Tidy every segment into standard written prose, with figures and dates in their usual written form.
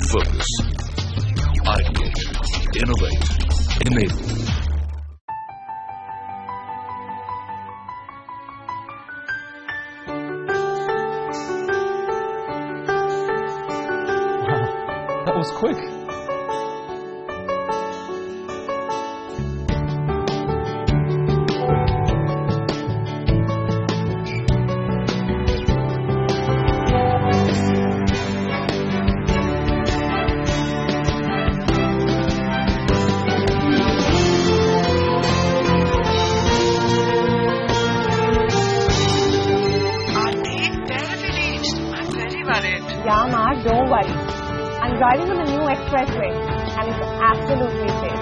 Focus. Ideate. Innovate. Enable. That was quick. Yeah, Mark, don't worry. I'm driving on the new expressway and it's absolutely safe.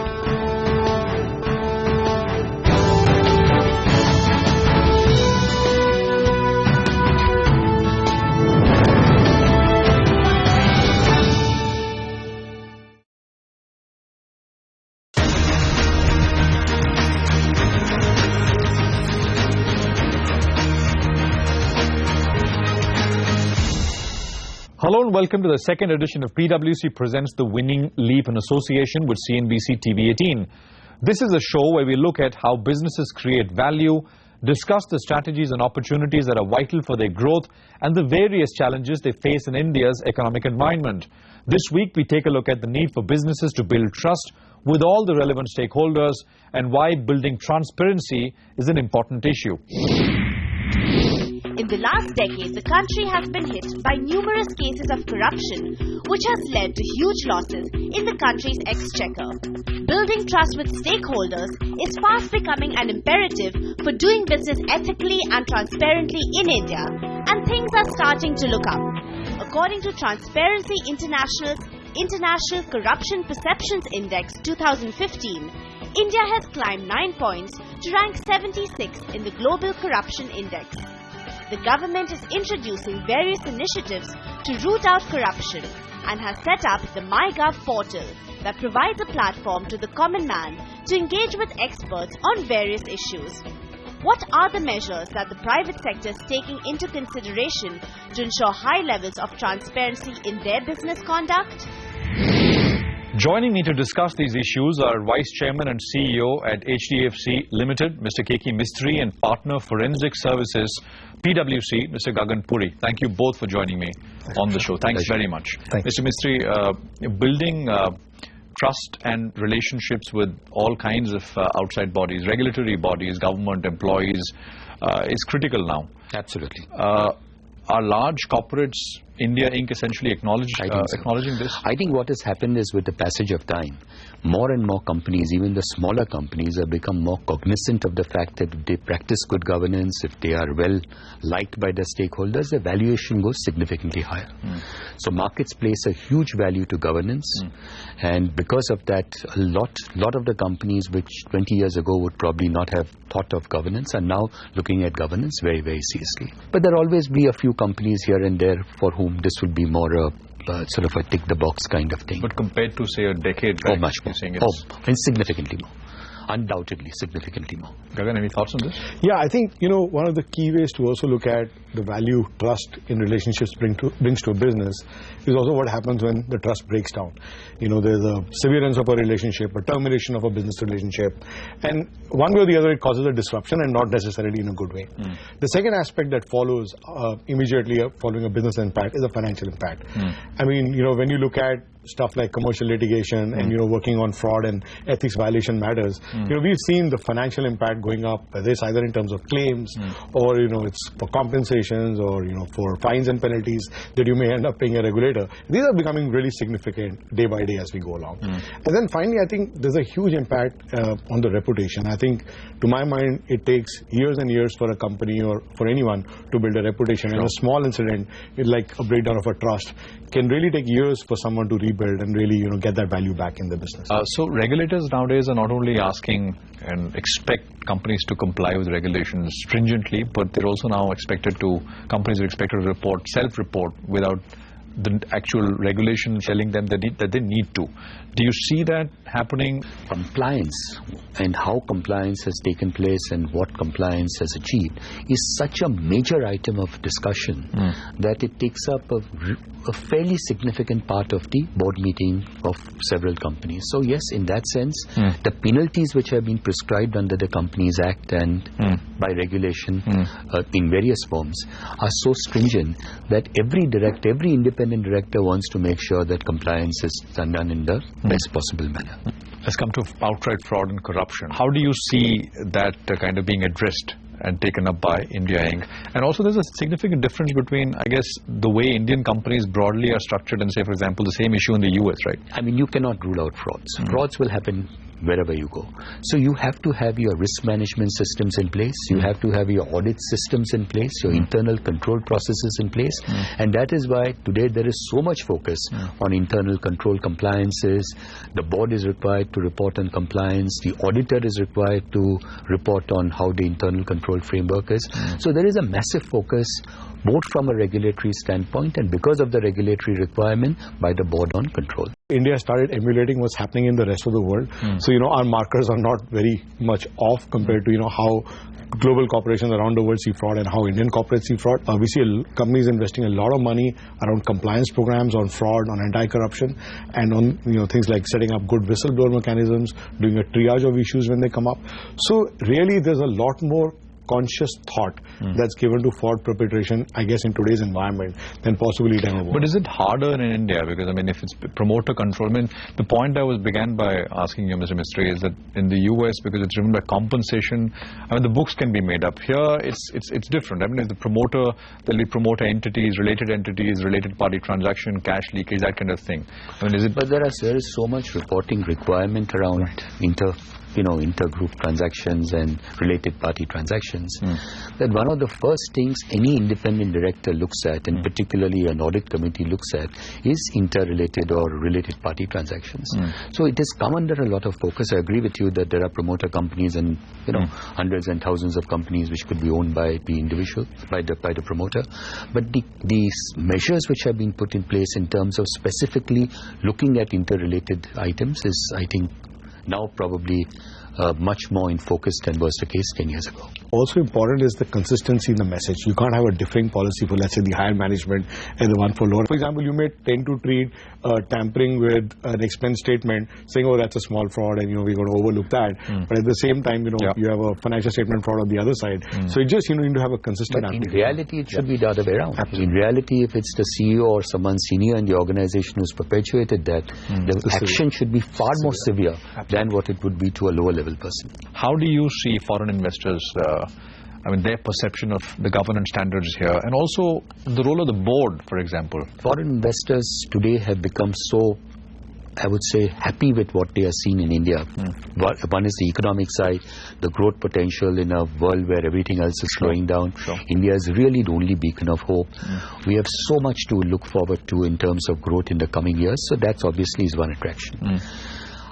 Hello and welcome to the second edition of PwC Presents The Winning Leap in association with CNBC TV18. This is a show where we look at how businesses create value, discuss the strategies and opportunities that are vital for their growth, and the various challenges they face in India's economic environment. This week, we take a look at the need for businesses to build trust with all the relevant stakeholders and why building transparency is an important issue. In the last decade, the country has been hit by numerous cases of corruption, which has led to huge losses in the country's exchequer. Building trust with stakeholders is fast becoming an imperative for doing business ethically and transparently in India, and things are starting to look up. According to Transparency International's International Corruption Perceptions Index 2015, India has climbed 9 points to rank 76 in the Global Corruption Index. The government is introducing various initiatives to root out corruption and has set up the MyGov portal that provides a platform to the common man to engage with experts on various issues. What are the measures that the private sector is taking into consideration to ensure high levels of transparency in their business conduct? Joining me to discuss these issues are Vice Chairman and CEO at HDFC Limited, Mr. K.K. Mistry, and Partner Forensic Services, PwC, Mr. Gagan Puri. Thank you both for joining me on the show. Thanks very much. Mr. Mistry, building trust and relationships with all kinds of outside bodies, regulatory bodies, government employees, is critical now. Absolutely. Are large corporates, India Inc. essentially acknowledging this? I think what has happened is with the passage of time, more and more companies, even the smaller companies, have become more cognizant of the fact that if they practice good governance, if they are well liked by the stakeholders, the valuation goes significantly higher. So markets place a huge value to governance, and because of that, a lot of the companies which 20 years ago would probably not have thought of governance are now looking at governance very, very seriously. But there will always be a few companies here and there for whom this will be more a sort of a tick-the-box kind of thing. But compared to, say, a decade back, oh, much more. And significantly more. Undoubtedly, significantly more. Gagan, any thoughts on this? Yeah, I think, one of the key ways to also look at the value trust in relationships brings to a business is also what happens when the trust breaks down. There's a severance of a relationship, a termination of a business relationship, and one way or the other it causes a disruption and not necessarily in a good way. The second aspect that follows immediately following a business impact is a financial impact. I mean, when you look at stuff like commercial litigation and working on fraud and ethics violation matters, we've seen the financial impact going up, whether it's either in terms of claims or it's for compensations or for fines and penalties that you may end up paying a regulator. These are becoming really significant day by day as we go along. And then finally, I think there's a huge impact on the reputation. I think, to my mind, it takes years and years for a company or for anyone to build a reputation. And a small incident, like a breakdown of a trust, can really take years for someone to rebuild and really get that value back in the business. So regulators nowadays are not only asking and expect companies to comply with regulations stringently, but they're also now companies are expected to self-report without the actual regulation telling them that they need to. Do you see that happening? Compliance and how compliance has taken place and what compliance has achieved is such a major item of discussion that it takes up a fairly significant part of the board meeting of several companies. So yes, in that sense, the penalties which have been prescribed under the Companies Act and by regulation in various forms are so stringent that every independent director wants to make sure that compliance is done in the best possible manner. Let's come to outright fraud and corruption. How do you see that kind of being addressed and taken up by India Inc.? And also there's a significant difference between, I guess, the way Indian companies broadly are structured and, say, for example, the same issue in the US, right? I mean, you cannot rule out frauds. Frauds will happen wherever you go. So you have to have your risk management systems in place. You have to have your audit systems in place, your internal control processes in place. And that is why today there is so much focus on internal control compliances. The board is required to report on compliance. The auditor is required to report on how the internal control framework is. So there is a massive focus both from a regulatory standpoint and because of the regulatory requirement by the board on control. India started emulating what's happening in the rest of the world. So, our markers are not very much off compared to, how global corporations around the world see fraud and how Indian corporates see fraud. We see companies investing a lot of money around compliance programs, on fraud, on anti-corruption, and on things like setting up good whistleblower mechanisms, doing a triage of issues when they come up. So really there's a lot more conscious thought that's given to fraud perpetration, I guess, in today's environment than possibly ever was. But is it harder in India? Because, I mean, if it's promoter control, I mean, the point I began by asking you, Mr. Mistry, is that in the US, because it's driven by compensation, I mean, the books can be made up. Here, it's different. I mean, if the promoter, there'll be promoter entities, related party transaction, cash leakage, that kind of thing. I mean, is it? But there is so much reporting requirement around intergroup transactions and related party transactions, that one of the first things any independent director looks at, and particularly an audit committee looks at, is interrelated or related party transactions. So it has come under a lot of focus. I agree with you that there are promoter companies and hundreds and thousands of companies which could be owned by the individual, by the promoter. But these measures which have been put in place in terms of specifically looking at interrelated items is, I think, now probably much more in focus than was the case 10 years ago. Also important is the consistency in the message. You can't have a differing policy for, let's say, the higher management and the one for lower. For example, you may tend to treat tampering with an expense statement, saying, oh, that's a small fraud and, we're going to overlook that. But at the same time, you have a financial statement fraud on the other side. So it just, you need to have a consistent But in reality, it should be the other way around. In reality, if it's the CEO or someone senior in the organization who's perpetuated that, the action should be far more severe than what it would be to a lower level person. How do you see foreign investors, their perception of the governance standards here, and also the role of the board, for example? Foreign investors today have become so, I would say, happy with what they are seeing in India. One is the economic side, the growth potential in a world where everything else is slowing down. India is really the only beacon of hope. We have so much to look forward to in terms of growth in the coming years, so that's obviously is one attraction.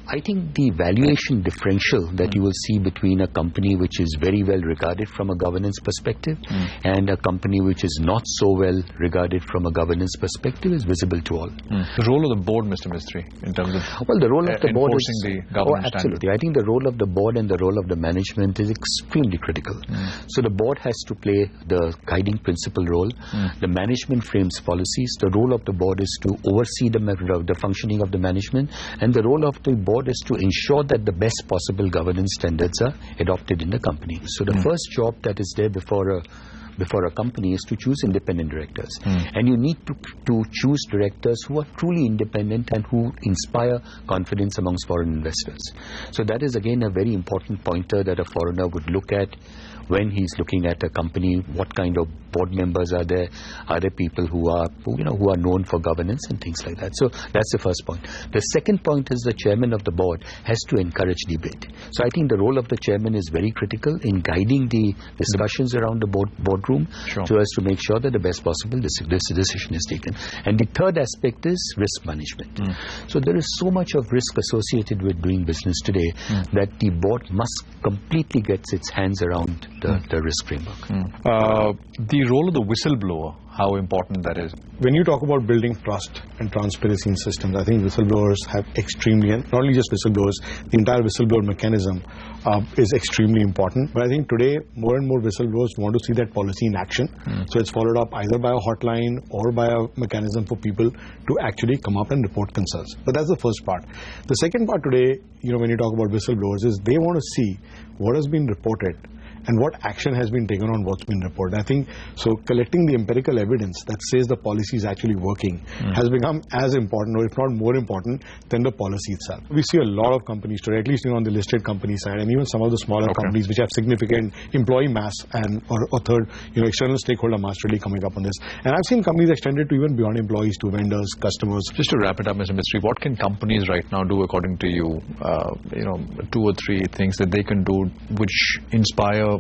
I think the valuation differential that you will see between a company which is very well regarded from a governance perspective and a company which is not so well regarded from a governance perspective is visible to all. The role of the board, Mr. Mistry, in terms of the role of the board enforcing the governance absolutely. I think the role of the board and the role of the management is extremely critical. So the board has to play the guiding principal role. The management frames policies. The role of the board is to oversee the functioning of the management, and the role of the board is to ensure that the best possible governance standards are adopted in the company. So the first job that is there before a company is to choose independent directors. And you need to choose directors who are truly independent and who inspire confidence amongst foreign investors. So that is again a very important pointer that a foreigner would look at when he's looking at a company. What kind of board members are there? Are there people who are known for governance and things like that? So that's the first point. The second point is the chairman of the board has to encourage debate. So I think the role of the chairman is very critical in guiding the discussions around the boardroom so as to make sure that the best possible decision is taken. And the third aspect is risk management. So there is so much of risk associated with doing business today that the board must completely get its hands around the risk framework. The role of the whistleblower, how important that is? When you talk about building trust and transparency in systems, I think whistleblowers have extremely, and not only just whistleblowers, the entire whistleblower mechanism is extremely important. But I think today, more and more whistleblowers want to see that policy in action. So it's followed up either by a hotline or by a mechanism for people to actually come up and report concerns. But that's the first part. The second part today, when you talk about whistleblowers, is they want to see what has been reported and what action has been taken on what's been reported. I think so collecting the empirical evidence that says the policy is actually working has become as important, or if not more important, than the policy itself. We see a lot of companies today, at least on the listed company side, and even some of the smaller companies which have significant employee mass and or third, external stakeholder mass really coming up on this. And I've seen companies extended to even beyond employees, to vendors, customers. Just to wrap it up, Mr. Mistry, what can companies right now do, according to you, 2 or 3 things that they can do which inspire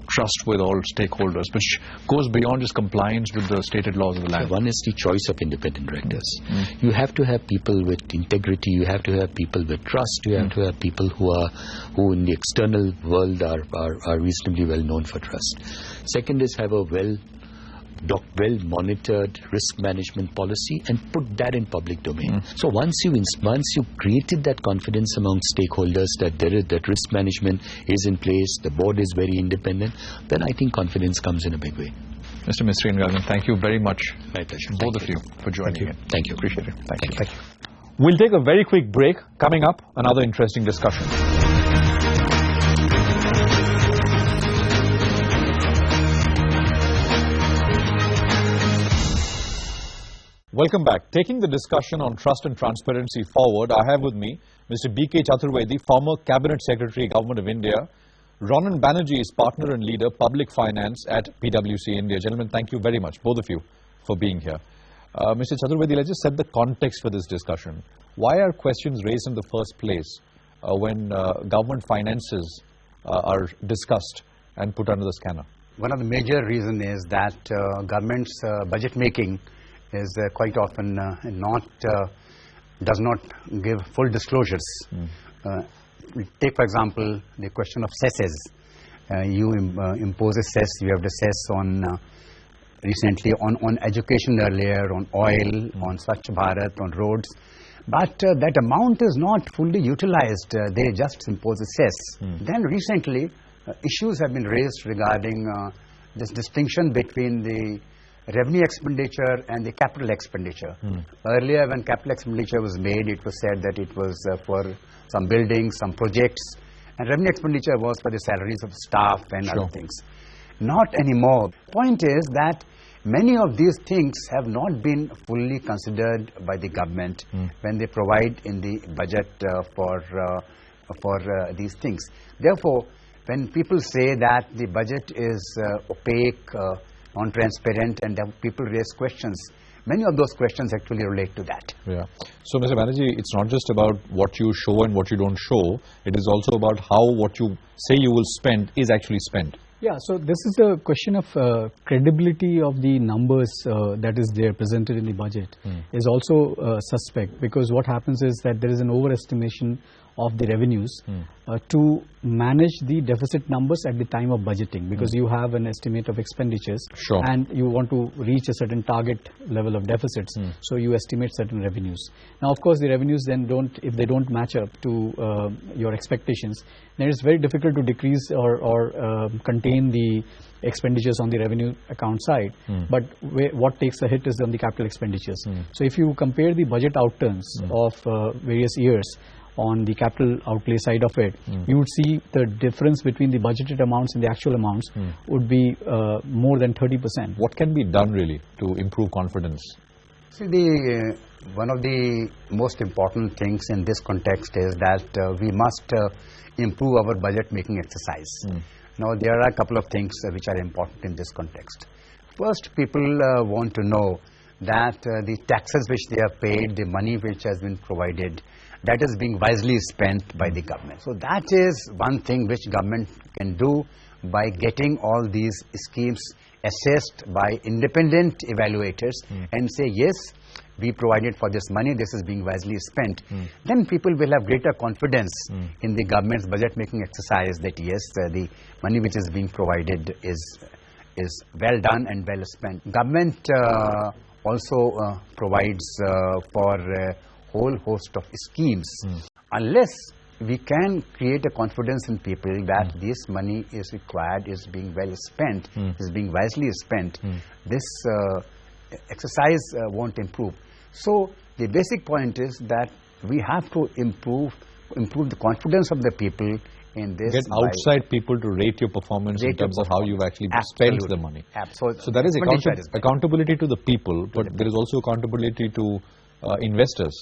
trust with all stakeholders, which goes beyond just compliance with the stated laws of the land? One is the choice of independent directors. You have to have people with integrity, you have to have people with trust, you have to have people who in the external world are reasonably well known for trust. Second is have a well-monitored risk management policy and put that in public domain. So once you created that confidence among stakeholders that risk management is in place, the board is very independent, then I think confidence comes in a big way. Mr. Mistry and Gargan, thank you very much. My pleasure. Both of you for joining in. Thank you. Appreciate it. Thank you. Thank you. We'll take a very quick break. Coming up, another interesting discussion. Welcome back. Taking the discussion on trust and transparency forward, I have with me Mr. B.K. Chaturvedi, former Cabinet Secretary, Government of India. Ronan Banerjee is partner and leader, public finance at PwC India. Gentlemen, thank you very much, both of you, for being here. Mr. Chaturvedi, let's just set the context for this discussion. Why are questions raised in the first place when government finances are discussed and put under the scanner? One of the major reasons is that government's budget making is quite often does not give full disclosures. Take, for example, the question of cesses. You impose a cess, you have the cess on recently on education earlier, on oil, on Swachh Bharat, on roads. But that amount is not fully utilized. They just impose a cess. Then recently, issues have been raised regarding this distinction between the revenue expenditure and the capital expenditure. Earlier, when capital expenditure was made, it was said that it was for some buildings, some projects, and revenue expenditure was for the salaries of staff and other things. Not anymore. Point is that many of these things have not been fully considered by the government when they provide in the budget for these things. Therefore, when people say that the budget is opaque, non-transparent, and people raise questions, many of those questions actually relate to that. Yeah. So, Mr. Banerjee, it's not just about what you show and what you don't show. It is also about how what you say you will spend is actually spent. Yeah, so this is a question of credibility of the numbers that is there presented in the budget is also suspect, because what happens is that there is an overestimation of the revenues to manage the deficit numbers at the time of budgeting, because you have an estimate of expenditures and you want to reach a certain target level of deficits, so you estimate certain revenues. Now, of course, the revenues then if they don't match up to your expectations, then it's very difficult to decrease or contain the expenditures on the revenue account side, but what takes the hit is on the capital expenditures. So if you compare the budget outturns of various years on the capital outlay side of it, you would see the difference between the budgeted amounts and the actual amounts would be more than 30%. What can be done really to improve confidence? See, one of the most important things in this context is that we must improve our budget making exercise. Now, there are a couple of things which are important in this context. First, people want to know that the taxes which they have paid, the money which has been provided, that is being wisely spent by the government. So that is one thing which government can do by getting all these schemes assessed by independent evaluators and say, yes, we provided for this money, this is being wisely spent, then people will have greater confidence in the government's budget making exercise that yes, the money which is being provided is well done and well spent. Government also provides for a whole host of schemes. Unless we can create a confidence in people that this money is required, is being well spent, is being wisely spent, this exercise won't improve. So the basic point is that we have to improve the confidence of the people in this. Get outside people to rate your performance in terms of how you've actually spent the money. Absolutely. So that is accountability to the people, but there is also accountability to investors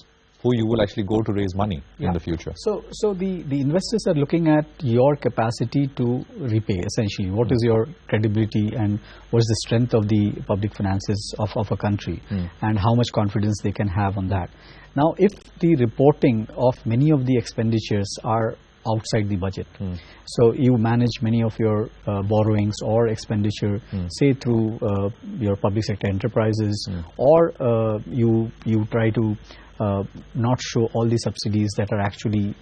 who you will actually go to raise money in the future. So the investors are looking at your capacity to repay, essentially. What is your credibility and what is the strength of the public finances of a country and how much confidence they can have on that. Now, if the reporting of many of the expenditures are outside the budget, so you manage many of your borrowings or expenditure, say through your public sector enterprises, or you try to not show all the subsidies that are actually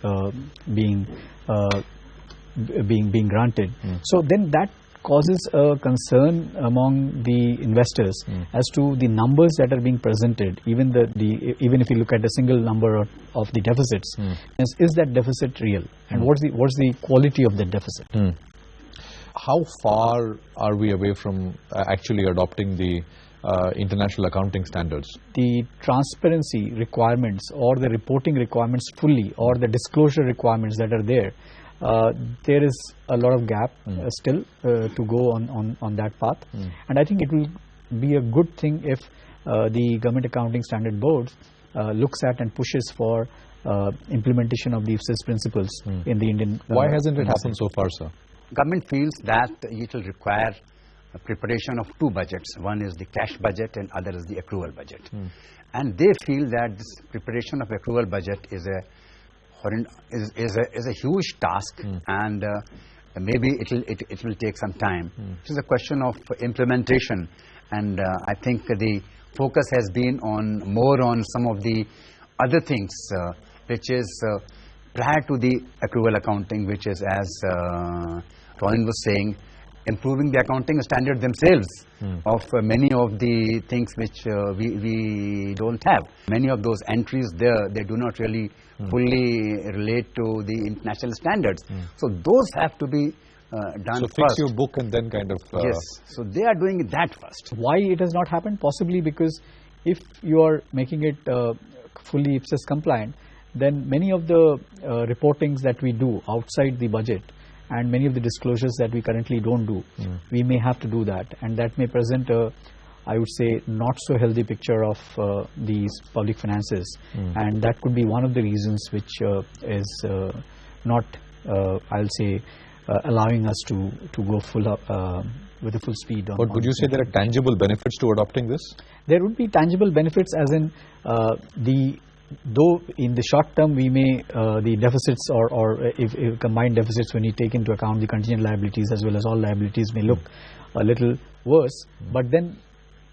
being granted. So then that causes a concern among the investors as to the numbers that are being presented. Even if you look at a single number of the deficits, is that deficit real? And what's the quality of that deficit? How far are we away from actually adopting the international accounting standards? The transparency requirements or the reporting requirements fully, or the disclosure requirements that are there is a lot of gap still to go on that path. And I think it will be a good thing if the Government Accounting Standard Board looks at and pushes for implementation of the IFSIS principles in the Indian. Why hasn't it happened so far, sir? Government feels that it will require a preparation of two budgets. One is the cash budget and other is the accrual budget. And they feel that this preparation of accrual budget is a huge task, and maybe it will take some time. It is a question of implementation, and I think the focus has been more on some of the other things, which is prior to the accrual accounting, which is, as Ronin was saying, improving the accounting standard themselves of many of the things which we don't have. Many of those entries there, they do not really fully relate to the international standards. So those have to be done first. So fix your book and then kind of... Yes, so they are doing that first. Why it has not happened? Possibly because if you are making it fully IFSIS compliant, then many of the reportings that we do outside the budget and many of the disclosures that we currently don't do, we may have to do that, and that may present a, I would say, not so healthy picture of these public finances, and that could be one of the reasons which is not, I'll say, allowing us to go full with a full speed. But would you say there are tangible benefits to adopting this? There would be tangible benefits, as in though in the short term we may the deficits or if combined deficits, when you take into account the contingent liabilities as well as all liabilities, may look a little worse, but then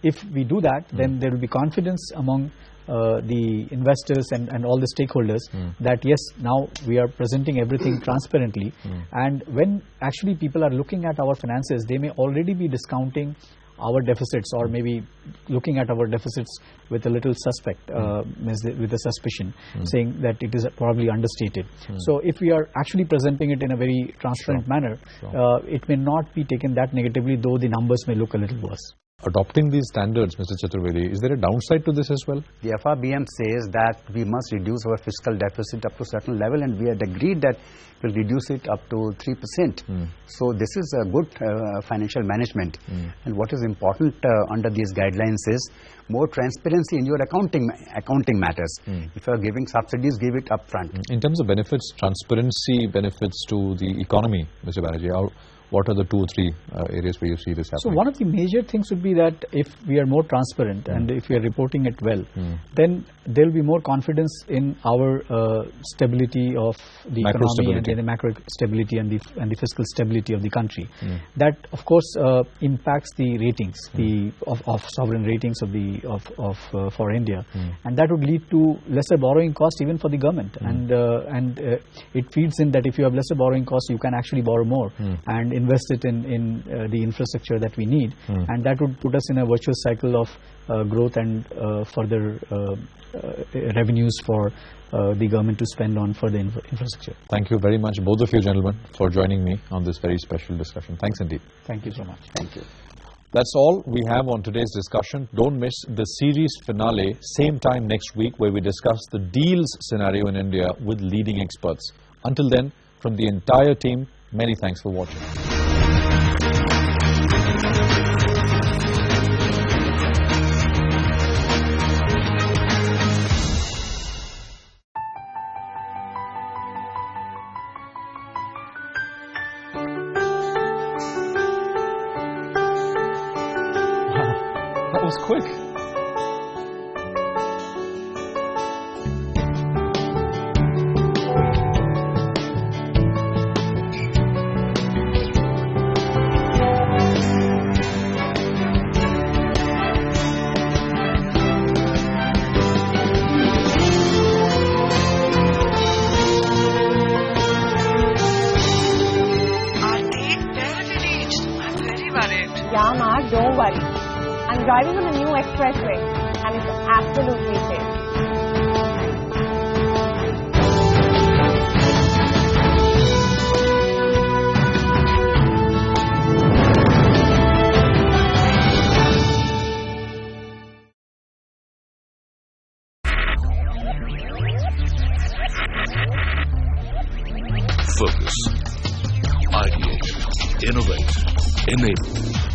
if we do that, then there will be confidence among the investors and all the stakeholders that yes, now we are presenting everything transparently, and when actually people are looking at our finances, they may already be discounting our deficits, or maybe looking at our deficits with a little suspect, with a suspicion, saying that it is probably understated. So if we are actually presenting it in a very transparent manner, it may not be taken that negatively, though the numbers may look a little worse. Adopting these standards, Mr. Chaturvedi, is there a downside to this as well? The FRBM says that we must reduce our fiscal deficit up to a certain level, and we had agreed that we'll reduce it up to 3%. So this is a good financial management. And what is important under these guidelines is more transparency in your accounting matters. If you are giving subsidies, give it up front. In terms of benefits, transparency benefits to the economy, Mr. Banerjee, what are the 2 or 3 areas where you see this happening? So one of the major things would be that if we are more transparent and if we are reporting it well, then there will be more confidence in our stability of the economy and the macro stability and the fiscal stability of the country. That of course impacts the ratings, of sovereign ratings for India, and that would lead to lesser borrowing cost even for the government. And it feeds in that if you have lesser borrowing costs, you can actually borrow more and invest it in the infrastructure that we need, and that would put us in a virtuous cycle of growth and further revenues for the government to spend on further infrastructure. Thank you very much, both of you gentlemen, for joining me on this very special discussion. Thanks indeed. Thank you so much. Thank you. That's all we have on today's discussion. Don't miss the series finale, same time next week, where we discuss the deals scenario in India with leading experts. Until then, from the entire team, many thanks for watching. That was quick. Yeah, Ma, don't worry. I'm driving on the new expressway and it's absolutely safe. Focus. Ideate. Innovate. Enable.